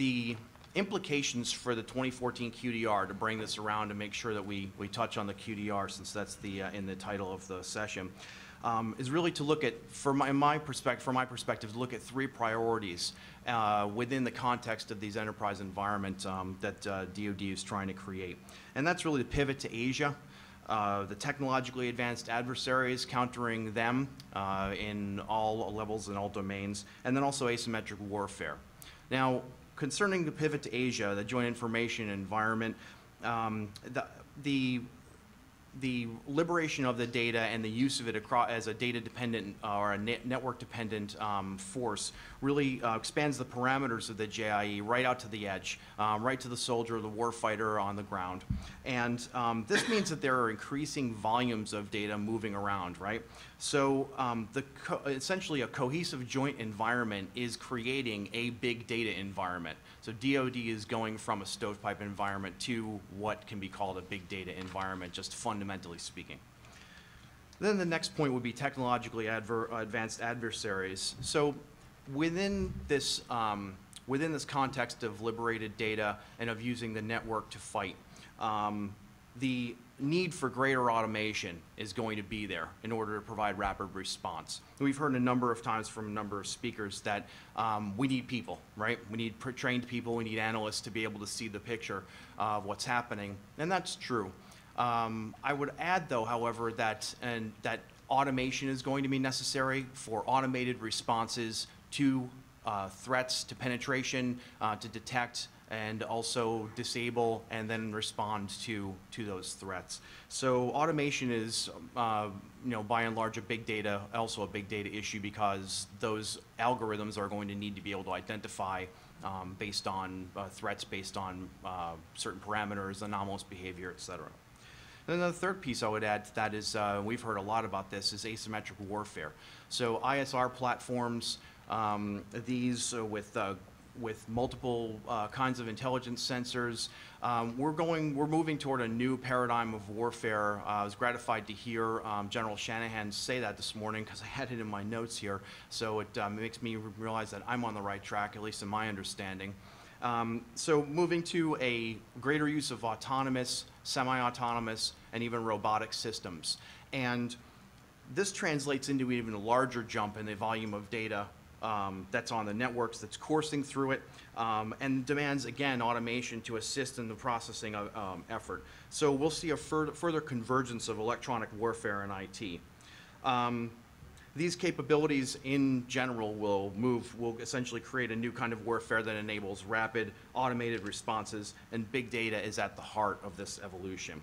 the implications for the 2014 QDR, to bring this around to make sure that we touch on the QDR, since that's the in the title of the session, is really to look at, from my perspective, to look at three priorities within the context of these enterprise environments that DoD is trying to create. And that's really to pivot to Asia, the technologically advanced adversaries, countering them in all levels and all domains, and then also asymmetric warfare. Now, concerning the pivot to Asia, the joint information environment, the liberation of the data and the use of it as a data-dependent or a network-dependent force really expands the parameters of the JIE right out to the edge, right to the soldier, the warfighter on the ground. And this means that there are increasing volumes of data moving around, right? So essentially a cohesive joint environment is creating a big data environment. So DoD is going from a stovepipe environment to what can be called a big data environment, just fundamentally speaking. Then the next point would be technologically advanced adversaries. So within this context of liberated data and of using the network to fight, the need for greater automation is going to be there in order to provide rapid response. We've heard a number of times from a number of speakers that we need people, right? We need trained people, we need analysts to be able to see the picture of what's happening, and that's true. I would add, though, however, that automation is going to be necessary for automated responses to threats, to penetration, to detect and also disable and then respond to those threats. So automation is, by and large, also a big data issue, because those algorithms are going to need to be able to identify based on threats, based on certain parameters, anomalous behavior, et cetera. And then the third piece I would add to that is, we've heard a lot about this, is asymmetrical warfare. So ISR platforms, these with multiple kinds of intelligence sensors, we're moving toward a new paradigm of warfare. I was gratified to hear General Shanahan say that this morning, because I had it in my notes here. So it makes me realize that I'm on the right track, at least in my understanding. So moving to a greater use of autonomous, semi-autonomous, and even robotic systems. And this translates into even a larger jump in the volume of data that's on the networks, that's coursing through it, and demands, again, automation to assist in the processing effort. So we'll see a further convergence of electronic warfare and IT. These capabilities in general will essentially create a new kind of warfare that enables rapid, automated responses, and big data is at the heart of this evolution.